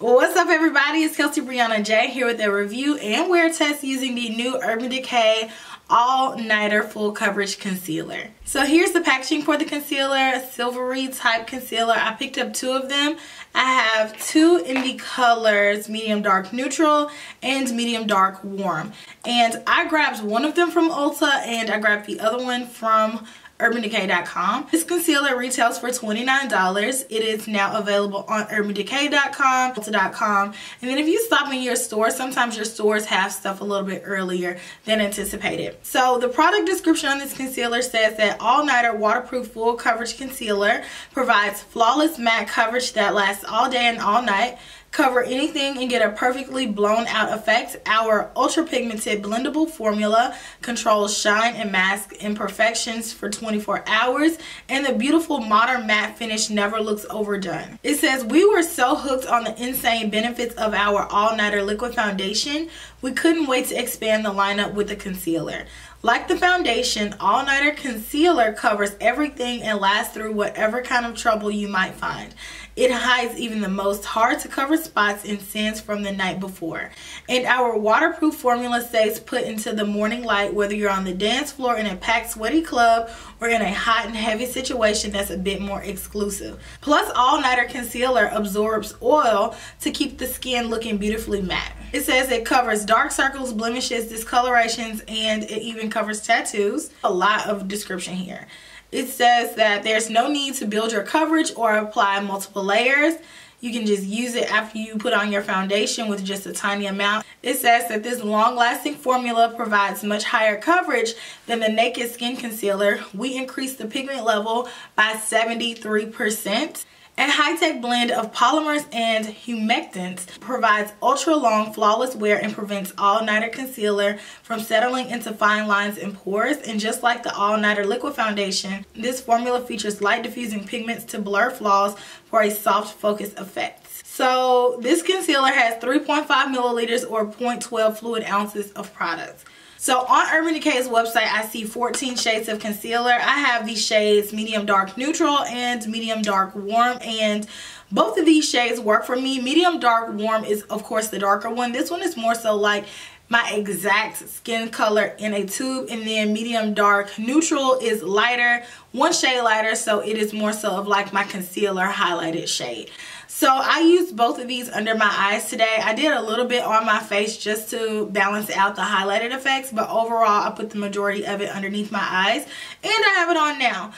What's up everybody, it's KelseeBrianaJai here with a review and wear test using the new Urban Decay All Nighter Full Coverage Concealer. So here's the packaging for the concealer, silvery type concealer. I picked up two of them. I have two in the colors medium dark neutral and medium dark warm. And I grabbed one of them from Ulta and I grabbed the other one from UrbanDecay.com. This concealer retails for $29. It is now available on UrbanDecay.com, Ulta.com, and then if you stop in your store, sometimes your stores have stuff a little bit earlier than anticipated. So the product description on this concealer says that All Nighter Waterproof Full Coverage Concealer provides flawless matte coverage that lasts all day and all night. Cover anything and get a perfectly blown out effect. Our ultra pigmented blendable formula controls shine and mask imperfections for 24 hours, and the beautiful modern matte finish never looks overdone. It says, we were so hooked on the insane benefits of our All Nighter liquid foundation, we couldn't wait to expand the lineup with the concealer. Like the foundation, All Nighter Concealer covers everything and lasts through whatever kind of trouble you might find. It hides even the most hard to cover spots and sins from the night before. And our waterproof formula stays put into the morning light whether you're on the dance floor in a packed sweaty club or in a hot and heavy situation that's a bit more exclusive. Plus, All Nighter Concealer absorbs oil to keep the skin looking beautifully matte. It says it covers dark circles, blemishes, discolorations, and it even covers tattoos. A lot of description here. It says that there's no need to build your coverage or apply multiple layers. You can just use it after you put on your foundation with just a tiny amount. It says that this long-lasting formula provides much higher coverage than the Naked Skin Concealer. We increased the pigment level by 73%. A high-tech blend of polymers and humectants provides ultra-long flawless wear and prevents All Nighter Concealer from settling into fine lines and pores. And just like the All Nighter Liquid Foundation, this formula features light diffusing pigments to blur flaws for a soft focus effect. So this concealer has 3.5 milliliters or 0.12 fluid ounces of product. So on Urban Decay's website, I see 14 shades of concealer. I have these shades medium dark neutral and medium dark warm, and both of these shades work for me. Medium dark warm is of course the darker one. This one is more so like my exact skin color in a tube, and then medium dark neutral is lighter, one shade lighter, so it is more so of like my concealer highlighted shade. So I used both of these under my eyes today. I did a little bit on my face just to balance out the highlighted effects, but overall I put the majority of it underneath my eyes, and I have it on now.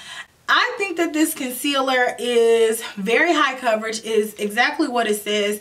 I think that this concealer is very high coverage, is exactly what it says.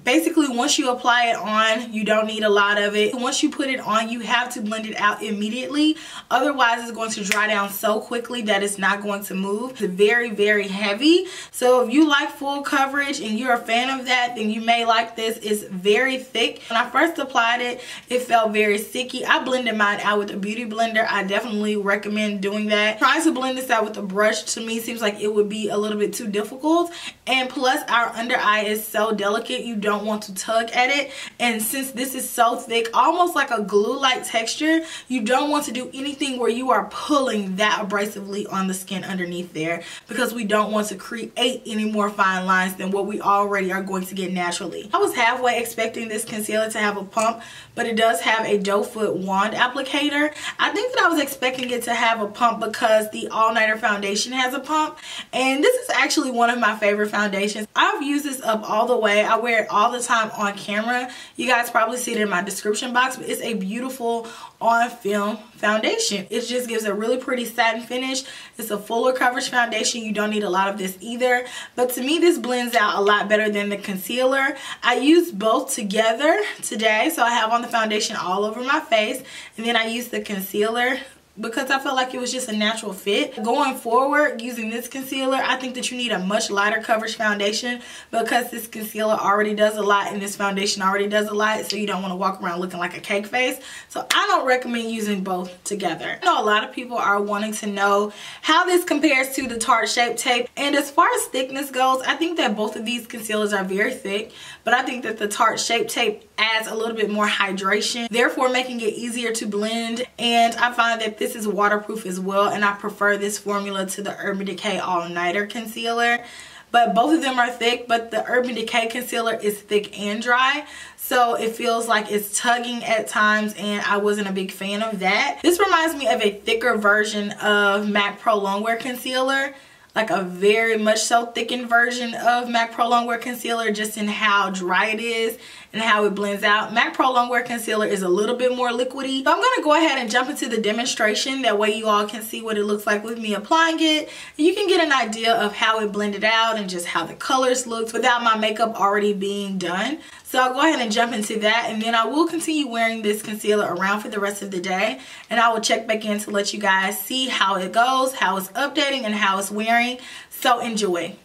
Basically, once you apply it on, you don't need a lot of it. Once you put it on, you have to blend it out immediately. Otherwise, it's going to dry down so quickly that it's not going to move. It's very, very heavy. So if you like full coverage and you're a fan of that, then you may like this. It's very thick. When I first applied it, it felt very sticky. I blended mine out with a beauty blender. I definitely recommend doing that. Trying to blend this out with a brush to me seems like it would be a little bit too difficult. And plus, our under eye is so delicate. You don't want to tug at it, and since this is so thick, almost like a glue-like texture, you don't want to do anything where you are pulling that abrasively on the skin underneath there, because we don't want to create any more fine lines than what we already are going to get naturally. I was halfway expecting this concealer to have a pump, but it does have a doe foot wand applicator. I think that I was expecting it to have a pump because the All Nighter foundation has a pump, and this is actually one of my favorite foundations. I've used this up all the way. I wear it all the time on camera. You guys probably see it in my description box, but it's a beautiful on film foundation. It just gives a really pretty satin finish. It's a fuller coverage foundation. You don't need a lot of this either, but to me this blends out a lot better than the concealer. I used both together today, so I have on the foundation all over my face, and then I used the concealer because I felt like it was just a natural fit. Going forward, using this concealer, I think that you need a much lighter coverage foundation because this concealer already does a lot and this foundation already does a lot, so you don't want to walk around looking like a cake face. So I don't recommend using both together. I know a lot of people are wanting to know how this compares to the Tarte Shape Tape, and as far as thickness goes, I think that both of these concealers are very thick, but I think that the Tarte Shape Tape adds a little bit more hydration, therefore making it easier to blend, and I find that this is waterproof as well, and I prefer this formula to the Urban Decay All Nighter Concealer. but both of them are thick. But the Urban Decay concealer is thick and dry, so it feels like it's tugging at times, and I wasn't a big fan of that. This reminds me of a thicker version of MAC Pro Longwear concealer, like a very much so thickened version of MAC Pro Longwear concealer, just in how dry it is and how it blends out. MAC Pro Longwear concealer is a little bit more liquidy. So I'm going to go ahead and jump into the demonstration. That way you all can see what it looks like with me applying it. And you can get an idea of how it blended out and just how the colors looked without my makeup already being done. So I'll go ahead and jump into that, and then I will continue wearing this concealer around for the rest of the day, and I will check back in to let you guys see how it goes, how it's updating, and how it's wearing. So enjoy.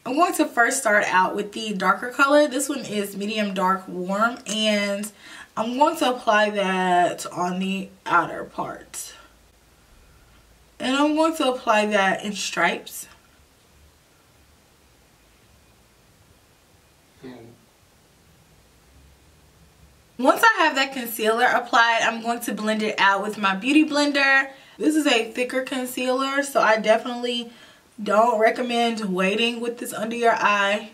I'm going to first start out with the darker color. This one is medium dark warm, and I'm going to apply that on the outer part. And I'm going to apply that in stripes. Once I have that concealer applied, I'm going to blend it out with my beauty blender. This is a thicker concealer, so I definitely don't recommend waiting with this under your eye.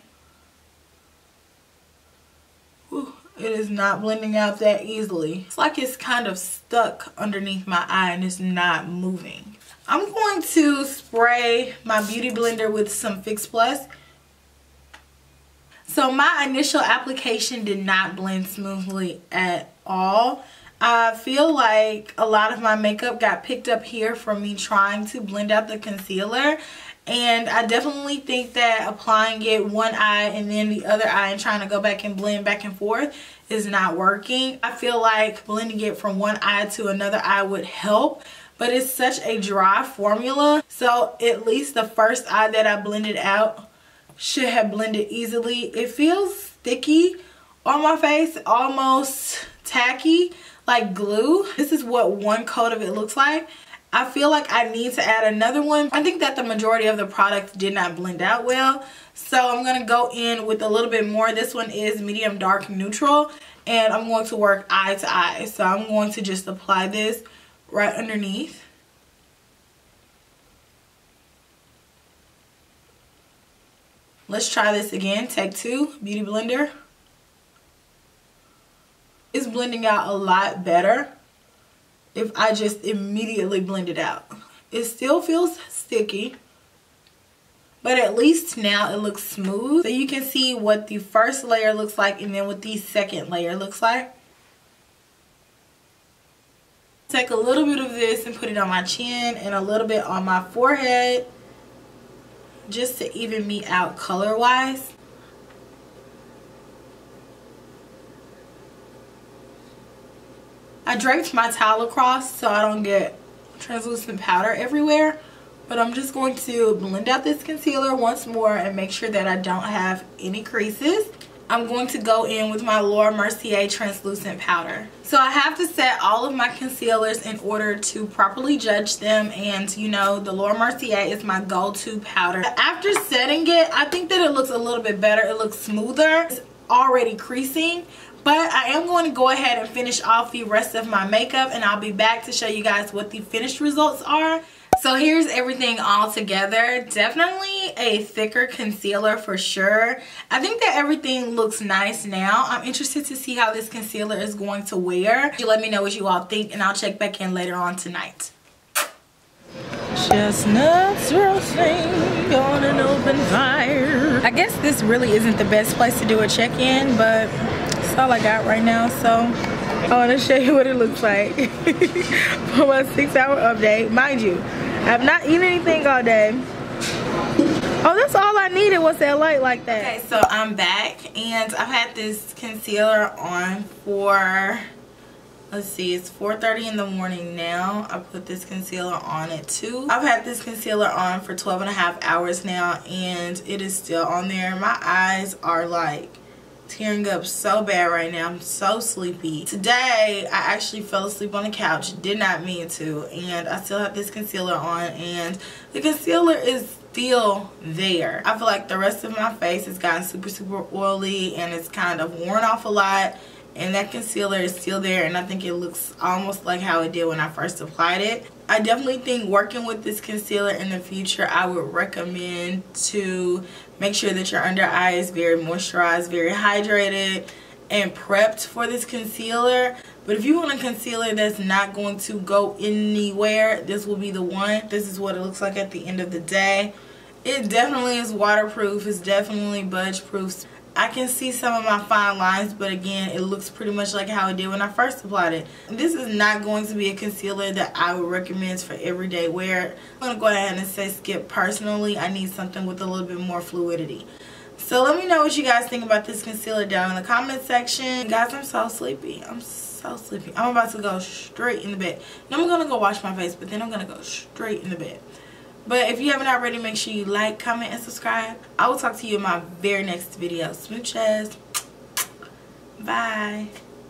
Whew, it is not blending out that easily. It's like it's kind of stuck underneath my eye and it's not moving. I'm going to spray my beauty blender with some Fix Plus. So my initial application did not blend smoothly at all. I feel like a lot of my makeup got picked up here from me trying to blend out the concealer. And I definitely think that applying it one eye and then the other eye and trying to go back and blend back and forth is not working. I feel like blending it from one eye to another eye would help, but it's such a dry formula. So at least the first eye that I blended out should have blended easily. It feels sticky on my face, almost tacky, like glue. This is what one coat of it looks like. I feel like I need to add another one. I think that the majority of the product did not blend out well, so I'm going to go in with a little bit more. This one is medium dark neutral, and I'm going to work eye to eye. So I'm going to just apply this right underneath. Let's try this again. Take two, beauty blender. It's blending out a lot better if I just immediately blend it out. It still feels sticky, but at least now it looks smooth. So you can see what the first layer looks like and then what the second layer looks like. Take a little bit of this and put it on my chin and a little bit on my forehead, just to even me out color wise. I draped my towel across so I don't get translucent powder everywhere, but I'm just going to blend out this concealer once more and make sure that I don't have any creases. I'm going to go in with my Mercier translucent powder. So I have to set all of my concealers in order to properly judge them, and you know, the Mercier is my go-to powder. After setting it, I think that it looks a little bit better. It looks smoother. It's already creasing, but I am going to go ahead and finish off the rest of my makeup, and I'll be back to show you guys what the finished results are. So here's everything all together. Definitely a thicker concealer for sure. I think that everything looks nice now. I'm interested to see how this concealer is going to wear. You let me know what you all think, and I'll check back in later on tonight. Chestnuts roasting on an open fire. I guess this really isn't the best place to do a check-in, but that's all I got right now. So I want to show you what it looks like for my 6-hour update. Mind you, I have not eaten anything all day. Oh, that's all I needed was that light like that. Okay, so I'm back, and I've had this concealer on for, let's see, it's 4:30 in the morning now. I put this concealer on at 2. I've had this concealer on for 12.5 hours now, and it is still on there. My eyes are like tearing up so bad right now. I'm so sleepy. Today I actually fell asleep on the couch, did not mean to, and I still have this concealer on, and the concealer is still there. I feel like the rest of my face has gotten super oily, and it's kind of worn off a lot, and that concealer is still there, and I think it looks almost like how it did when I first applied it. I definitely think working with this concealer in the future, I would recommend to make sure that your under eye is very moisturized, very hydrated, and prepped for this concealer. But if you want a concealer that's not going to go anywhere, this will be the one. This is what it looks like at the end of the day. It definitely is waterproof. It's definitely budge proof. I can see some of my fine lines, but again, it looks pretty much like how it did when I first applied it. This is not going to be a concealer that I would recommend for everyday wear. I'm going to go ahead and say skip personally. I need something with a little bit more fluidity. So let me know what you guys think about this concealer down in the comment section. Guys, I'm so sleepy. I'm so sleepy. I'm about to go straight in the bed. Now I'm going to go wash my face, but then I'm going to go straight in the bed. But if you haven't already, make sure you like, comment, and subscribe. I will talk to you in my very next video. Smooches. Bye.